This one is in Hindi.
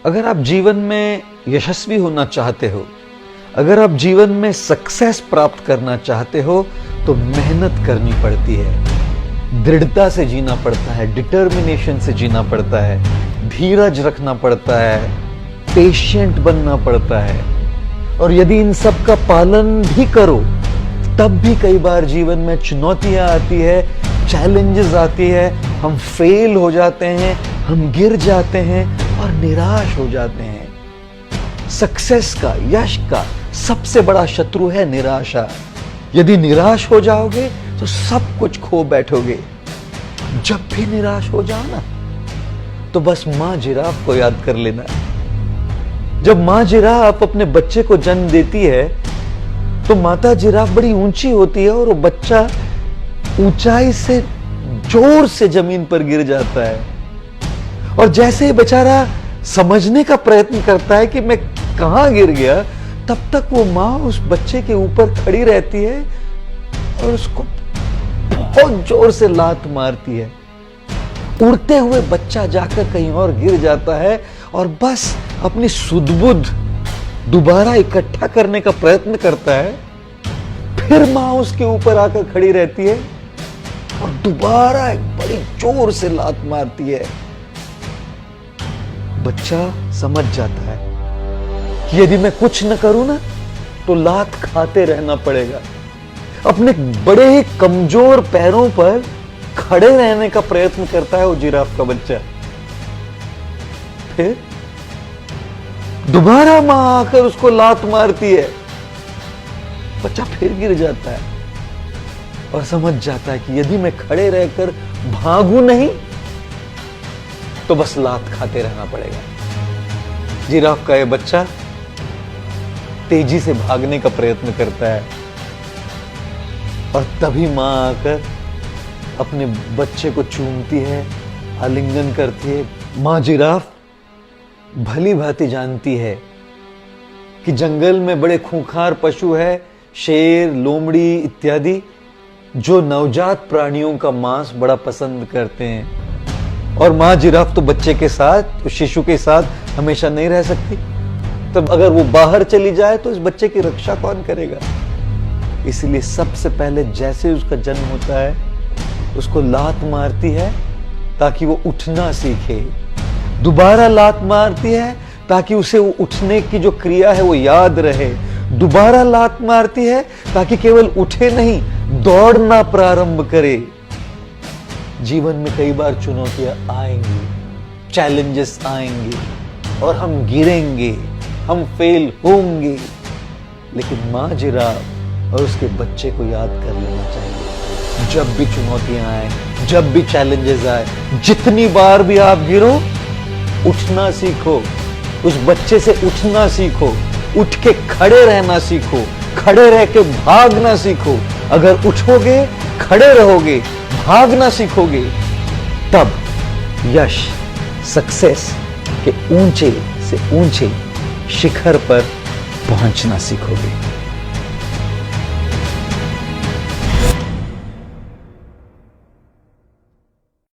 अगर आप जीवन में यशस्वी होना चाहते हो, अगर आप जीवन में सक्सेस प्राप्त करना चाहते हो, तो मेहनत करनी पड़ती है, दृढ़ता से जीना पड़ता है, डिटर्मिनेशन से जीना पड़ता है, धीरज रखना पड़ता है, पेशेंट बनना पड़ता है। और यदि इन सब का पालन भी करो, तब भी कई बार जीवन में चुनौतियां आती है, चैलेंजेस आती है, हम फेल हो जाते हैं, हम गिर जाते हैं और निराश हो जाते हैं। सक्सेस का, यश का सबसे बड़ा शत्रु है निराशा। यदि निराश हो जाओगे तो सब कुछ खो बैठोगे। जब भी निराश हो जाओ ना, तो बस मां जिराफ को याद कर लेना। जब मां जिराफ अपने बच्चे को जन्म देती है, तो माता जिराफ बड़ी ऊंची होती है और वो बच्चा ऊंचाई से जोर से जमीन पर गिर जाता है। और जैसे ही बेचारा समझने का प्रयत्न करता है कि मैं कहां गिर गया, तब तक वो मां उस बच्चे के ऊपर खड़ी रहती है और उसको बहुत जोर से लात मारती है। उड़ते हुए बच्चा जाकर कहीं और गिर जाता है और बस अपनी सुध-बुध दोबारा इकट्ठा करने का प्रयत्न करता है। फिर मां उसके ऊपर आकर खड़ी रहती है और दोबारा एक बड़ी जोर से लात मारती है। बच्चा समझ जाता है कि यदि मैं कुछ न करूं ना, तो लात खाते रहना पड़ेगा। अपने बड़े ही कमजोर पैरों पर खड़े रहने का प्रयत्न करता है वो जिराफ का बच्चा। फिर दोबारा मां आकर उसको लात मारती है, बच्चा फिर गिर जाता है और समझ जाता है कि यदि मैं खड़े रहकर भागूं नहीं, तो बस लात खाते रहना पड़ेगा। जिराफ का ये बच्चा तेजी से भागने का प्रयत्न करता है और तभी मां आकर अपने बच्चे को चूमती है, आलिंगन करती है। मां जिराफ भली भांति जानती है कि जंगल में बड़े खूंखार पशु है, शेर, लोमड़ी इत्यादि, जो नवजात प्राणियों का मांस बड़ा पसंद करते हैं। और मां जिराफ तो बच्चे के साथ, शिशु के साथ हमेशा नहीं रह सकती। तब अगर वो बाहर चली जाए तो इस बच्चे की रक्षा कौन करेगा? इसलिए सबसे पहले जैसे उसका जन्म होता है, उसको लात मारती है ताकि वो उठना सीखे। दोबारा लात मारती है ताकि उसे वो उठने की जो क्रिया है वो याद रहे। दोबारा लात मारती है ताकि केवल उठे नहीं, दौड़ना प्रारंभ करे। जीवन में कई बार चुनौतियां आएंगी, चैलेंजेस आएंगे और हम गिरेंगे, हम फेल होंगे, लेकिन मां जिराफ और उसके बच्चे को याद कर लेना चाहिए। जब भी चुनौतियां आए, जब भी चैलेंजेस आए, जितनी बार भी आप गिरो, उठना सीखो। उस बच्चे से उठना सीखो, उठ के खड़े रहना सीखो, खड़े रह के भागना सीखो। अगर उठोगे, खड़े रहोगे, भागना सीखोगे, तब यश, सक्सेस के ऊंचे से ऊंचे शिखर पर पहुंचना सीखोगे।